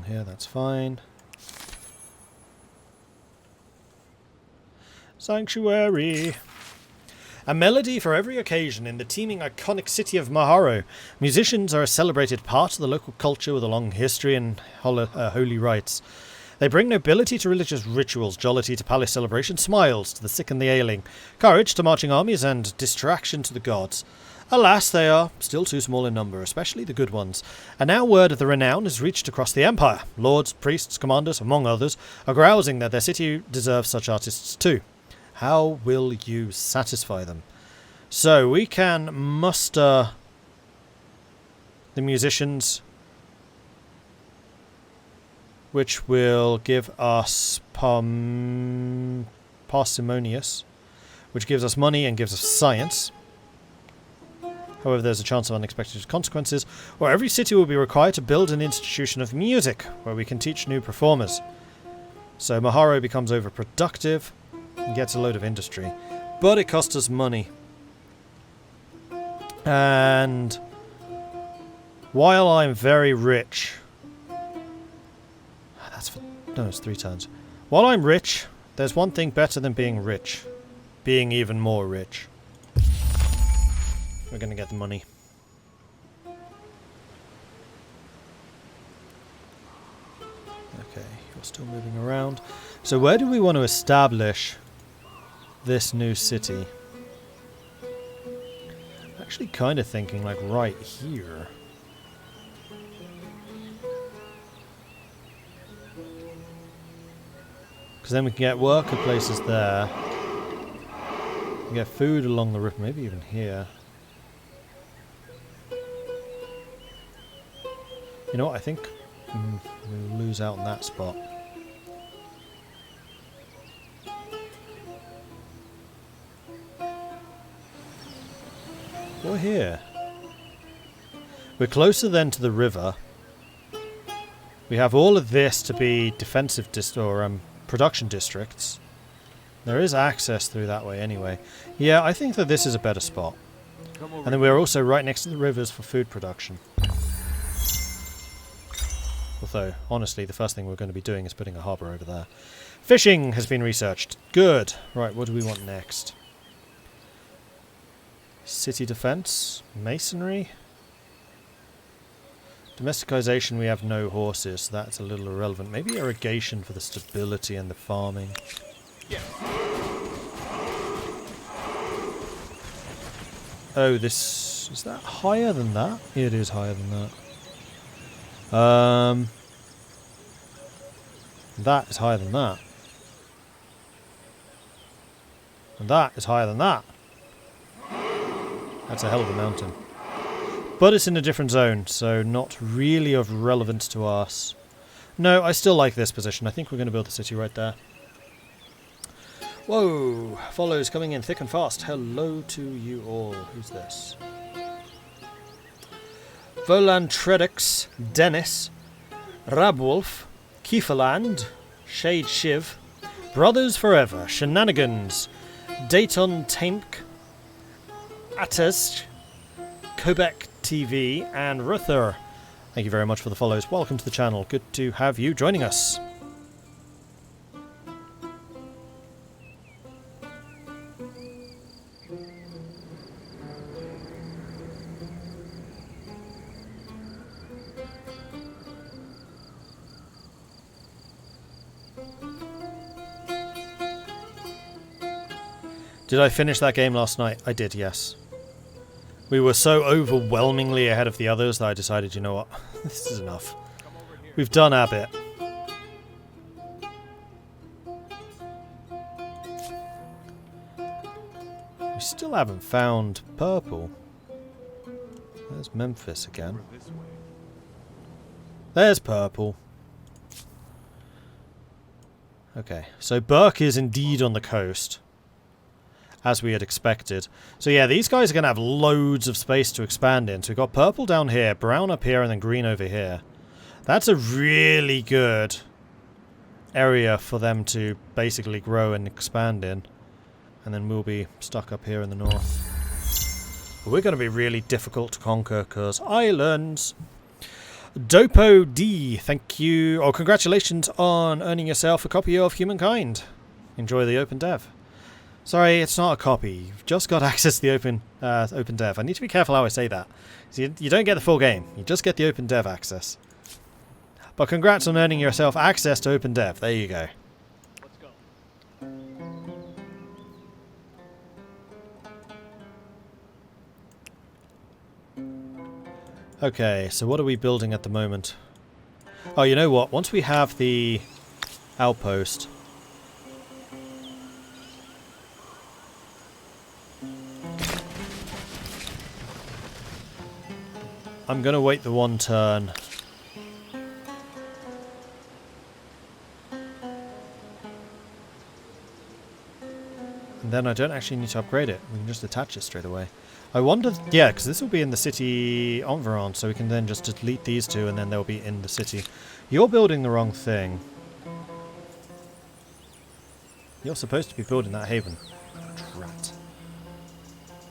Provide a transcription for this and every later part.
here, that's fine. Sanctuary. A melody for every occasion in the teeming iconic city of Maharo. Musicians are a celebrated part of the local culture with a long history and holy rites. They bring nobility to religious rituals, jollity to palace celebrations, smiles to the sick and the ailing, courage to marching armies, and distraction to the gods. Alas, they are still too small in number, especially the good ones. And now word of the renown has reached across the empire. Lords, priests, commanders, among others, are grousing that their city deserves such artists too. How will you satisfy them? So we can muster the musicians, which will give us parsimonious, which gives us money and gives us science. However, there's a chance of unexpected consequences, or every city will be required to build an institution of music, where we can teach new performers. So Maharo becomes overproductive, and gets a load of industry, but it costs us money. And while I'm very rich, it's 3 turns. While I'm rich, there's one thing better than being rich: being even more rich. We're gonna get the money. Okay, you're still moving around. So where do we want to establish this new city? I'm actually kind of thinking like right here. Because then we can get worker places there. We can get food along the river, maybe even here. You know what, I think we'll lose out on that spot. We're here. We're closer then to the river. We have all of this to be defensive production districts. There is access through that way anyway. Yeah, I think that this is a better spot. And then we're also right next to the rivers for food production. Although, honestly, the first thing we're going to be doing is putting a harbour over there. Fishing has been researched. Good. Right, what do we want next? City defence. Masonry. Domesticization, we have no horses, so that's a little irrelevant. Maybe irrigation for the stability and the farming. Yeah. Oh, this... is that higher than that? It is higher than that. That is higher than that. And that is higher than that. That's a hell of a mountain. But it's in a different zone, so not really of relevance to us. No, I still like this position. I think we're going to build the city right there. Whoa! Follows coming in thick and fast. Hello to you all. Who's this? Volantredix, Dennis, Rabwolf, Kieferland, Shade Shiv, Brothers Forever, Shenanigans, Dayton Taimk, Atest, Quebec TV, and Ruther. Thank you very much for the follows. Welcome to the channel. Good to have you joining us. Did I finish that game last night? I did, yes. We were so overwhelmingly ahead of the others that I decided, you know what, this is enough. We've done our bit. We still haven't found purple. There's Memphis again. There's purple. Okay, so Burke is indeed on the coast, as we had expected. So yeah, these guys are going to have loads of space to expand in. So we've got purple down here, brown up here, and then green over here. That's a really good area for them to basically grow and expand in. And then we'll be stuck up here in the north. But we're going to be really difficult to conquer because islands. Dopo D, thank you. Oh, congratulations on earning yourself a copy of Humankind. Enjoy the OpenDev. Sorry, it's not a copy. You've just got access to the OpenDev. I need to be careful how I say that. So you don't get the full game. You just get the OpenDev access. But congrats on earning yourself access to OpenDev. There you go. Let's go. Okay, so what are we building at the moment? Oh, you know what? Once we have the outpost... I'm going to wait the one turn. And then I don't actually need to upgrade it. We can just attach it straight away. I wonder... Yeah, because this will be in the city environ, so we can then just delete these two and then they'll be in the city. You're building the wrong thing. You're supposed to be building that haven. Drat.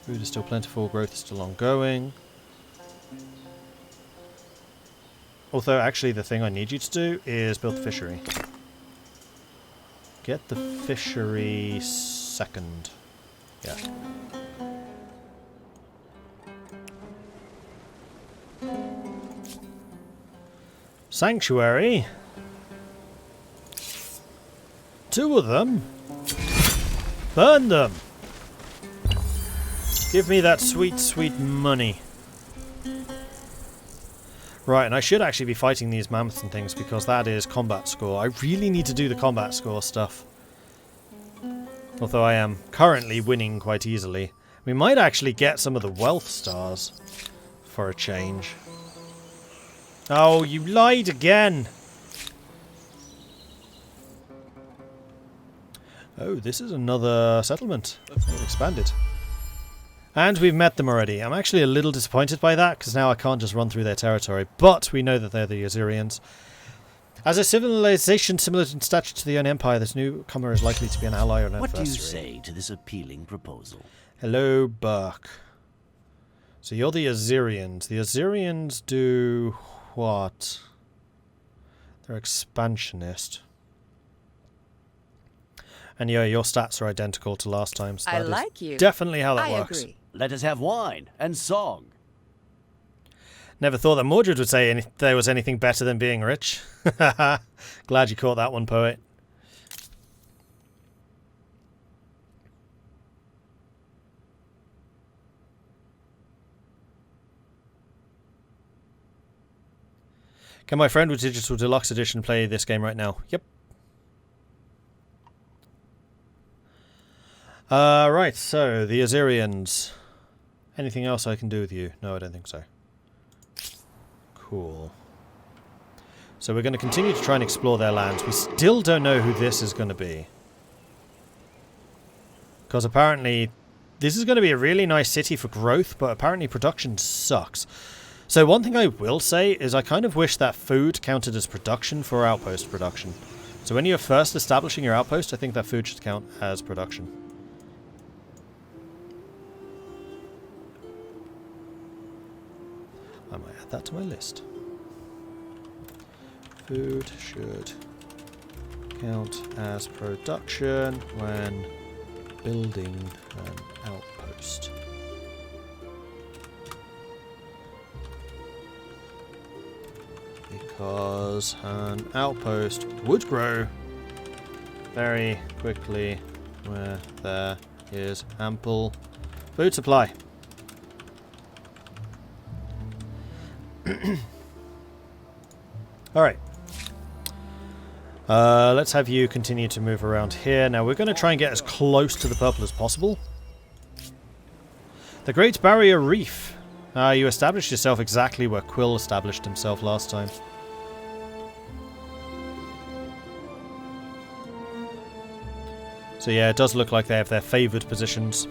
Food is still plentiful, growth is still ongoing. Although, actually, the thing I need you to do is build the fishery. Get the fishery second. Yeah. Sanctuary. 2 of them. Burn them. Give me that sweet, sweet money. Right, and I should actually be fighting these mammoths and things because that is combat score. I really need to do the combat score stuff. Although I am currently winning quite easily. We might actually get some of the wealth stars for a change. Oh, you lied again! Oh, this is another settlement. It's expanded. And we've met them already. I'm actually a little disappointed by that, because now I can't just run through their territory. But we know that they're the Assyrians. As a civilization similar in stature to the own empire, this newcomer is likely to be an ally or an adversary. What do you say to this appealing proposal? Hello, Burke. So you're the Assyrians. The Assyrians do what? They're expansionist. And yeah, your stats are identical to last time, so that is definitely how that works. Agree. Let us have wine and song. Never thought that Mordred would say there was anything better than being rich. Glad you caught that one, poet. Can my friend with Digital Deluxe Edition play this game right now? Yep. Right, so the Assyrians. Anything else I can do with you? No, I don't think so. Cool. So we're going to continue to try and explore their lands. We still don't know who this is going to be. Because apparently this is going to be a really nice city for growth, but apparently production sucks. So one thing I will say is I kind of wish that food counted as production for outpost production. So when you're first establishing your outpost, I think that food should count as production. I might add that to my list. Food should count as production when building an outpost. Because an outpost would grow very quickly where there is ample food supply. Alright. Let's have you continue to move around here. Now we're going to try and get as close to the purple as possible. The Great Barrier Reef. You established yourself exactly where Quill established himself last time. So yeah, it does look like they have their favoured positions.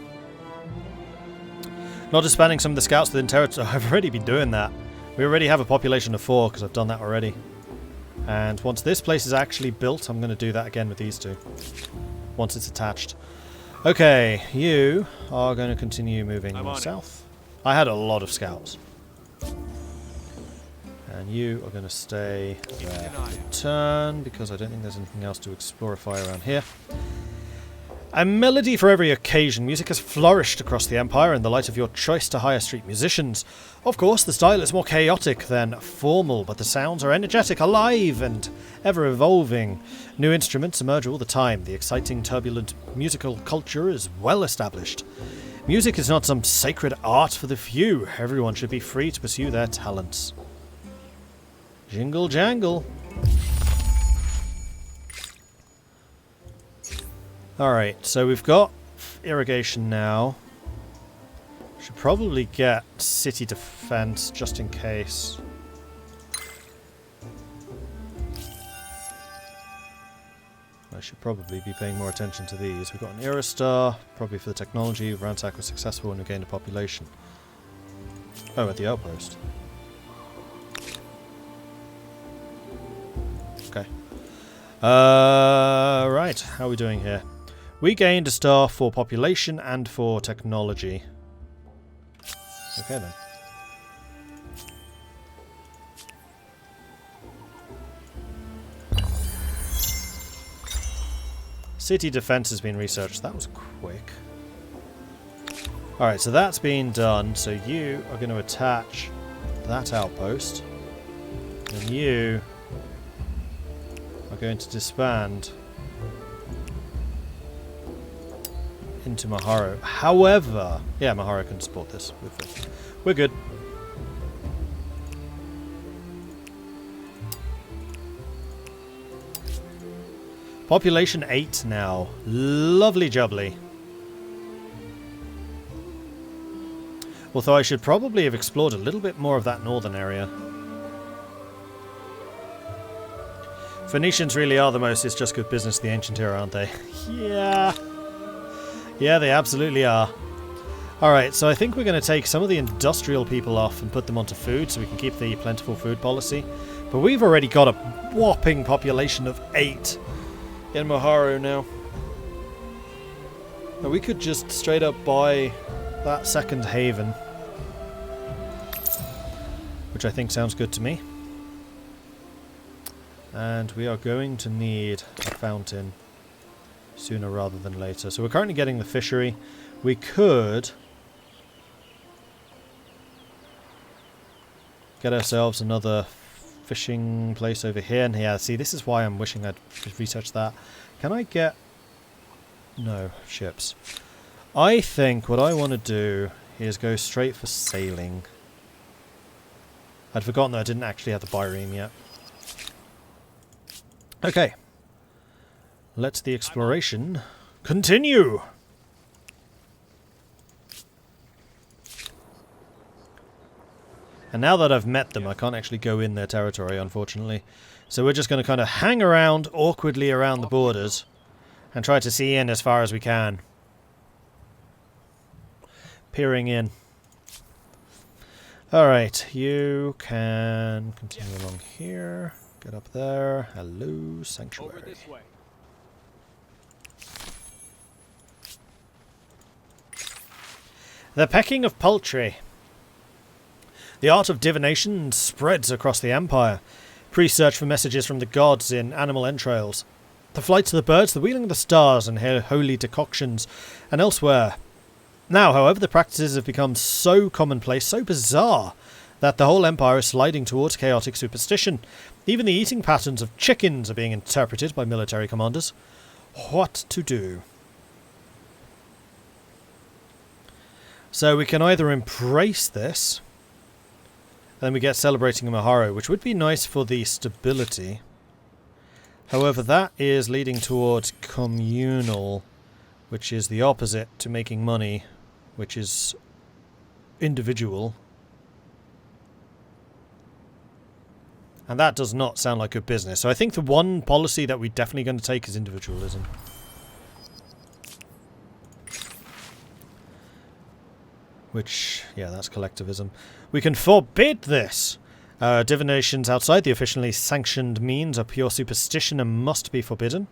Not expanding some of the scouts within territory. I've already been doing that. We already have a population of 4 because I've done that already. And once this place is actually built, I'm going to do that again with these two. Once it's attached. Okay, you are going to continue moving south. I had a lot of scouts. And you are going to stay there for the turn, because I don't think there's anything else to explorify around here. A melody for every occasion. Music has flourished across the Empire in the light of your choice to higher street musicians. Of course, the style is more chaotic than formal, but the sounds are energetic, alive, and ever-evolving. New instruments emerge all the time. The exciting, turbulent musical culture is well established. Music is not some sacred art for the few. Everyone should be free to pursue their talents. Jingle jangle. Alright, so we've got irrigation now. Should probably get city defense just in case. I should probably be paying more attention to these. We've got an era star, probably for the technology. Ransack was successful and we gained a population. Oh, at the outpost. Okay. Right, how are we doing here? We gained a star for population and for technology. Okay then. City defense has been researched. That was quick. Alright, so that's been done. So you are going to attach that outpost. And you are going to disband into Maharo. However, yeah, Maharo can support this. We're good. Population 8 now. Lovely jubbly. Although I should probably have explored a little bit more of that northern area. Phoenicians really are the most it's just good business of the ancient era, aren't they? Yeah. Yeah, they absolutely are. Alright, so I think we're going to take some of the industrial people off and put them onto food so we can keep the plentiful food policy. But we've already got a whopping population of 8 in Maharo now. Now we could just straight up buy that second haven, which I think sounds good to me. And we are going to need a fountain sooner rather than later. So we're currently getting the fishery. We could get ourselves another fishing place over here. And yeah, see, this is why I'm wishing I'd researched that. Can I get... No, ships. I think what I want to do is go straight for sailing. I'd forgotten that I didn't actually have the bireme yet. Okay. Let the exploration continue! And now that I've met them, I can't actually go in their territory, unfortunately. So we're just going to kind of hang around awkwardly around the borders and try to see in as far as we can. Peering in. Alright, you can continue along here. Get up there. Hello, sanctuary. Over this way. The pecking of poultry. The art of divination spreads across the Empire. Pre-search for messages from the gods in animal entrails. The flights of the birds, the wheeling of the stars, and holy decoctions, and elsewhere. Now, however, the practices have become so commonplace, so bizarre, that the whole Empire is sliding towards chaotic superstition. Even the eating patterns of chickens are being interpreted by military commanders. What to do? So we can either embrace this, and then we get celebrating Maharo, which would be nice for the stability. However, that is leading towards communal, which is the opposite to making money, which is individual. And that does not sound like good business. So I think the one policy that we're definitely going to take is individualism. Which, yeah, that's collectivism. We can forbid this! Divinations outside the officially sanctioned means are pure superstition and must be forbidden.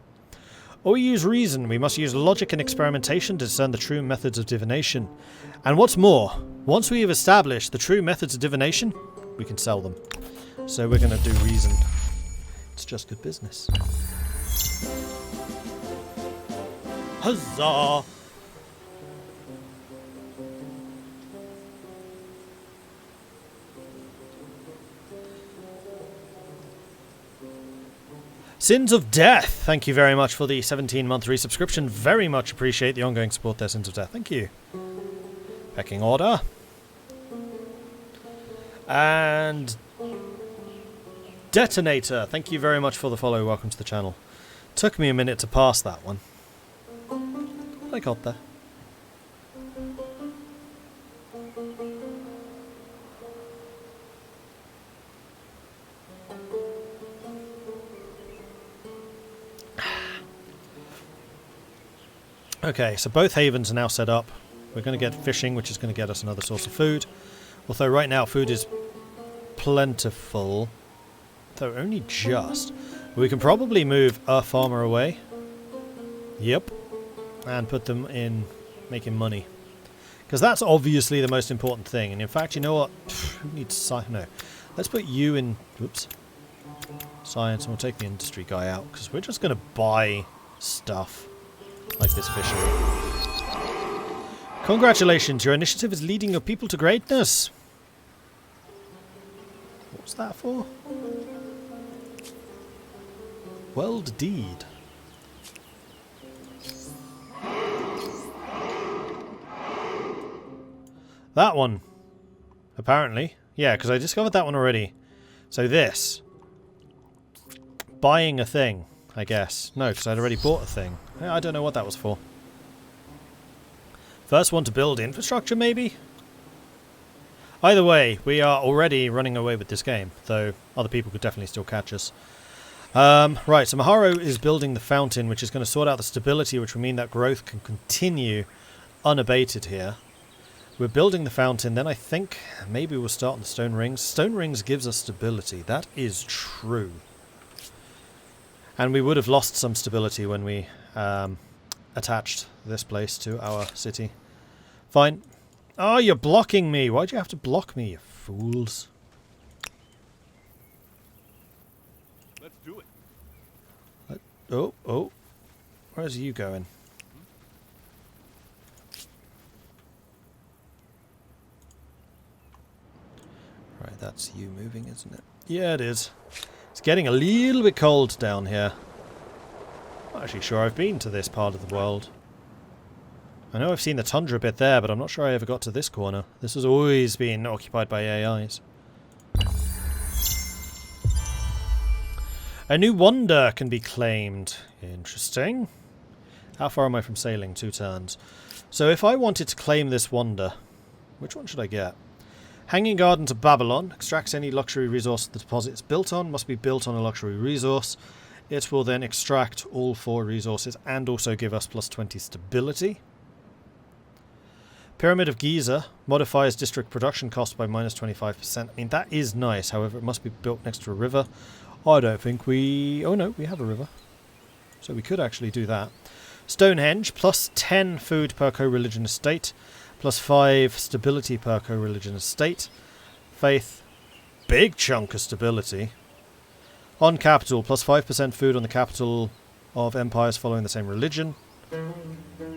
Or we use reason. We must use logic and experimentation to discern the true methods of divination. And what's more, once we have established the true methods of divination, we can sell them. So we're going to do reason. It's just good business. Huzzah! Sins of Death, thank you very much for the 17-month resubscription. Very much appreciate the ongoing support there, Sins of Death. Thank you. Pecking Order. And Detonator, thank you very much for the follow. Welcome to the channel. Took me a minute to pass that one. I got there. Okay, so both havens are now set up. We're going to get fishing, which is going to get us another source of food. Although right now food is plentiful. Though only just. We can probably move a farmer away. Yep. And put them in making money. Because that's obviously the most important thing. And in fact, you know what? Who needs science? No. Let's put you in... Whoops. Science, and we'll take the industry guy out. Because we're just going to buy stuff. Like this fishery. Congratulations, your initiative is leading your people to greatness. What's that for? World deed. That one. Apparently. Yeah, because I discovered that one already. So this. Buying a thing, I guess. No, because I'd already bought a thing. I don't know what that was for. First one to build infrastructure, maybe? Either way, we are already running away with this game, though other people could definitely still catch us. Right, so Maharo is building the fountain, which is going to sort out the stability, which will mean that growth can continue unabated here. We're building the fountain, then I think maybe we'll start on the stone rings. Stone rings gives us stability, that is true. And we would have lost some stability when we attached this place to our city. Fine. Oh, you're blocking me. Why'd you have to block me, you fools? Let's do it. Oh. Where's you going? Right, that's you moving, isn't it? Yeah, it is. It's getting a little bit cold down here. I'm not actually sure I've been to this part of the world. I know I've seen the tundra bit there, but I'm not sure I ever got to this corner. This has always been occupied by AIs. A new wonder can be claimed. Interesting. How far am I from sailing? 2 turns. So if I wanted to claim this wonder, which one should I get? Hanging Gardens of Babylon extracts any luxury resource the deposit is built on, must be built on a luxury resource. It will then extract all 4 resources and also give us plus 20 stability. Pyramid of Giza modifies district production cost by minus 25%. I mean, that is nice, however, it must be built next to a river. I don't think we... Oh no, we have a river. So we could actually do that. Stonehenge, plus 10 food per co-religion estate. Plus 5 stability per co-religion estate. Faith, big chunk of stability. On capital, plus 5% food on the capital of empires following the same religion.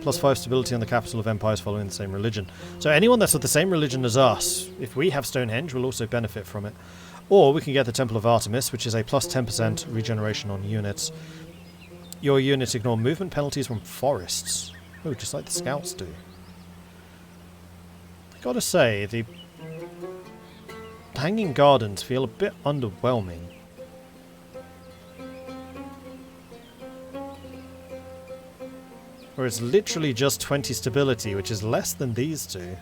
Plus 5 stability on the capital of empires following the same religion. So anyone that's of the same religion as us, if we have Stonehenge, will also benefit from it. Or we can get the Temple of Artemis, which is a plus 10% regeneration on units. Your units ignore movement penalties from forests. Oh, just like the scouts do. I gotta say, the Hanging Gardens feel a bit underwhelming. Where it's literally just 20 stability, which is less than these two.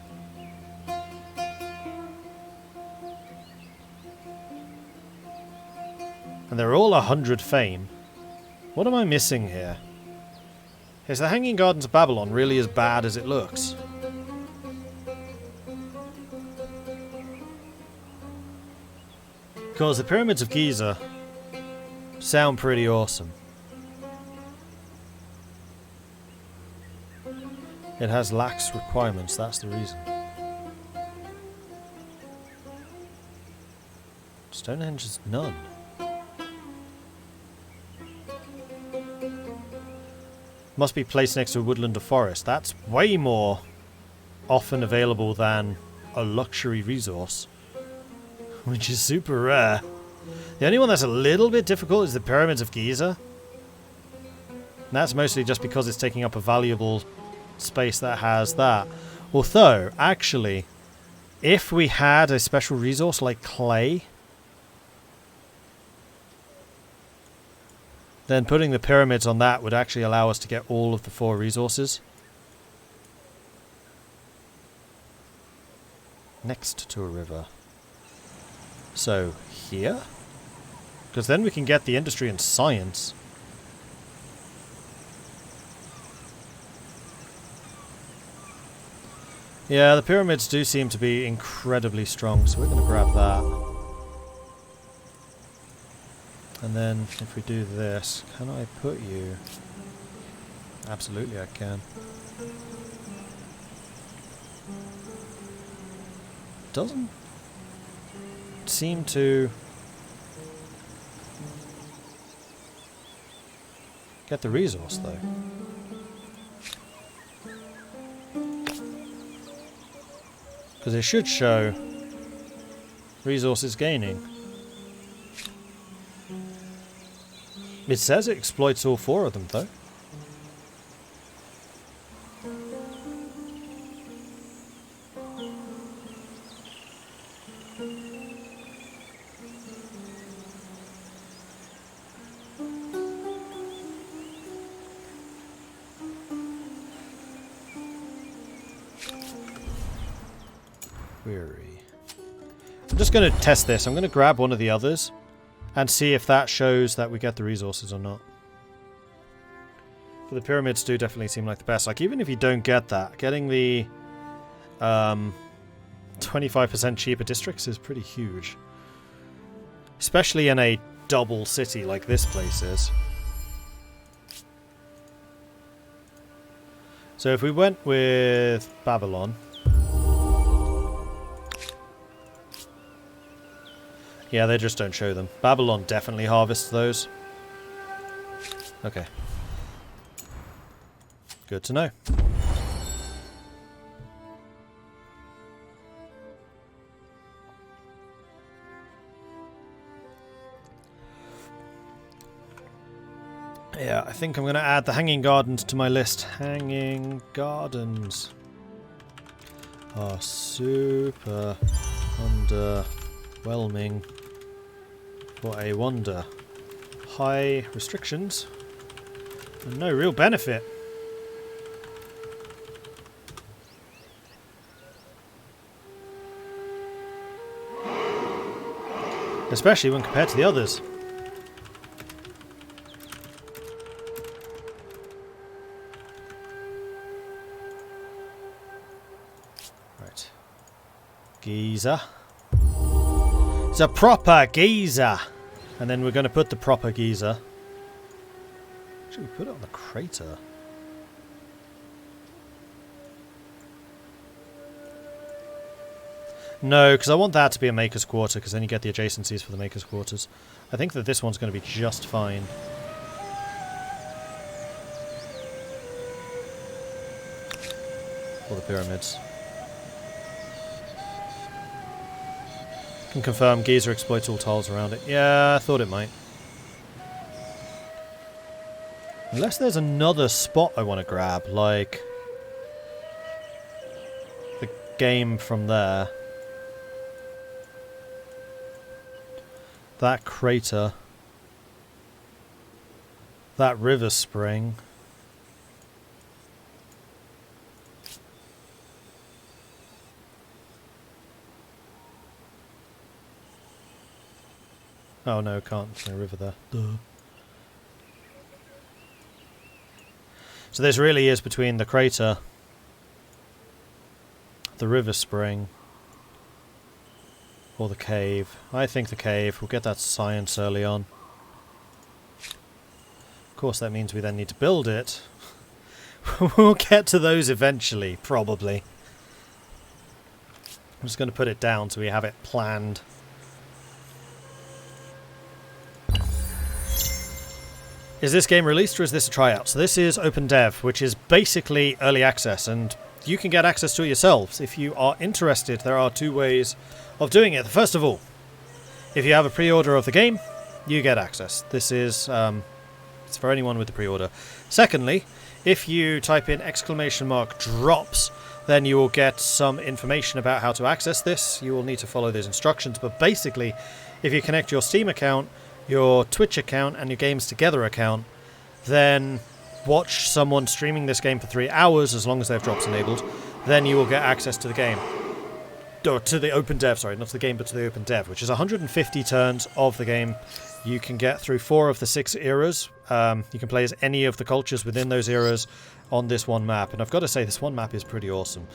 And they're all 100 fame. What am I missing here? Is the Hanging Gardens of Babylon really as bad as it looks? Because the Pyramids of Giza sound pretty awesome. It has lax requirements, that's the reason. Just Stonehenge is none. Must be placed next to a woodland or forest. That's way more often available than a luxury resource, which is super rare. The only one that's a little bit difficult is the Pyramids of Giza. And that's mostly just because it's taking up a valuable space that has that. Although, actually, if we had a special resource like clay, then putting the pyramids on that would actually allow us to get all of the 4 resources. Next to a river. So, here? Because then we can get the industry and science. Yeah, the pyramids do seem to be incredibly strong, so we're going to grab that. And then, if we do this, can I put you... Absolutely I can. Doesn't seem to get the resource, though. Because it should show resources gaining. It says it exploits all 4 of them, though. Query. I'm just going to test this. I'm going to grab one of the others and see if that shows that we get the resources or not. But the pyramids do definitely seem like the best. Like, even if you don't get that, getting the 25% cheaper districts is pretty huge. Especially in a double city like this place is. So if we went with Babylon... Yeah, they just don't show them. Babylon definitely harvests those. Okay. Good to know. Yeah, I think I'm going to add the hanging gardens to my list. Hanging gardens are super underwhelming for a wonder. High restrictions and no real benefit. Especially when compared to the others. Right. Giza. It's a proper Giza! And then we're going to put the proper Giza. Should we put it on the crater? No, because I want that to be a Maker's Quarter, because then you get the adjacencies for the Maker's Quarters. I think that this one's going to be just fine. For the pyramids. Can confirm Giza exploits all tiles around it. Yeah, I thought it might. Unless there's another spot I want to grab, like the game from there. That crater. That river spring. Oh no, can't. There's no river there. Duh. So this really is between the crater, the river spring, or the cave. I think the cave. We'll get that science early on. Of course, that means we then need to build it. We'll get to those eventually, probably. I'm just going to put it down so we have it planned. Is this game released or is this a tryout? So this is OpenDev, which is basically early access, and you can get access to it yourselves. If you are interested, there are 2 ways of doing it. First of all, if you have a pre-order of the game, you get access. This is it's for anyone with the pre-order. Secondly, if you type in !drops, then you will get some information about how to access this. You will need to follow those instructions, but basically, if you connect your Steam account, your Twitch account, and your Games Together account, then watch someone streaming this game for 3 hours, as long as they have drops enabled, then you will get access to the game. Or to the OpenDev, sorry, not to the game, but to the OpenDev, which is 150 turns of the game. You can get through 4 of the 6 eras. You can play as any of the cultures within those eras on this one map. And I've got to say, this one map is pretty awesome.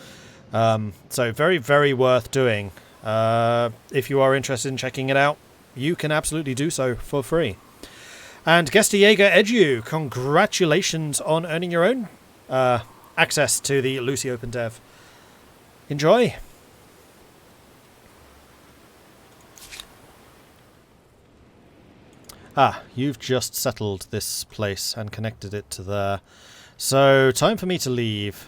So very, very worth doing. If you are interested in checking it out, you can absolutely do so for free. And Gesta Edu, congratulations on earning your own access to the Lucy OpenDev. Enjoy! Ah, you've just settled this place and connected it to there. So, time for me to leave.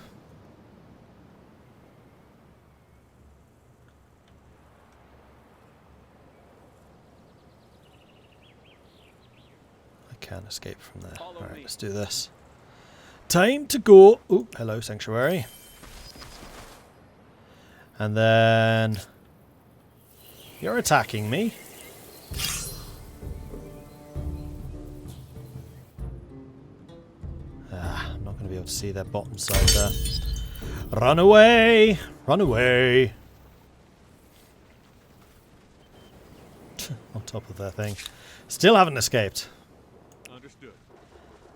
I can't escape from there. Alright, let's do this. Time to go! Ooh, hello, Sanctuary. And then... You're attacking me. I'm not going to be able to see their bottom side there. Run away! Run away! On top of their thing. Still haven't escaped. Understood.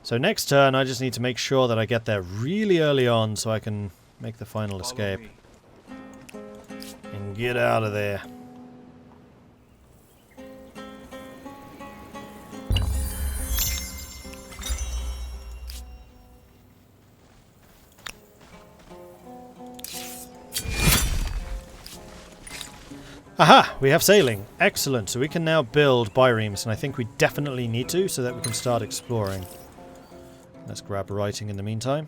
So next turn I just need to make sure that I get there really early on so I can make the final escape. Me. And get out of there. Aha! We have sailing. Excellent. So we can now build biremes, and I think we definitely need to so that we can start exploring. Let's grab writing in the meantime.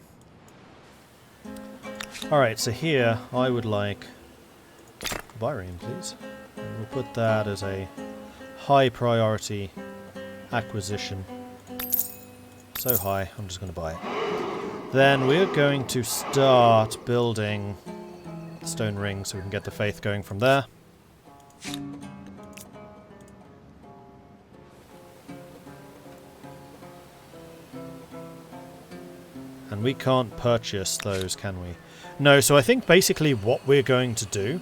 Alright, so here I would like a bireme, please. And we'll put that as a high priority acquisition. So high, I'm just going to buy it. Then we're going to start building the stone ring so we can get the faith going from there. And we can't purchase those, can we? No, so I think basically what we're going to do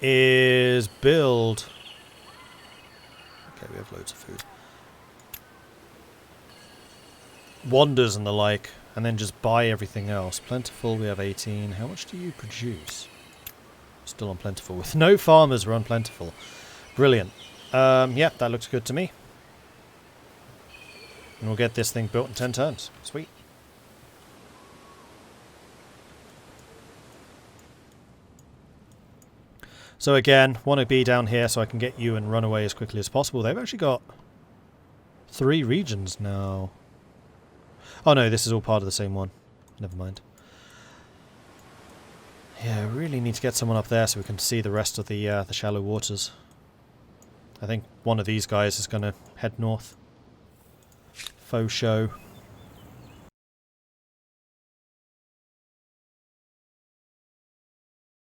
is build... Okay, we have loads of food. Wonders and the like, and then just buy everything else. Plentiful, we have 18. How much do you produce? Still on plentiful. With no farmers, we're on plentiful. Brilliant. Yeah, that looks good to me. And we'll get this thing built in 10 turns. Sweet. So again, want to be down here so I can get you and run away as quickly as possible. They've actually got 3 regions now. Oh no, this is all part of the same one. Never mind. Yeah, I really need to get someone up there so we can see the rest of the shallow waters. I think one of these guys is going to head north. Faux show.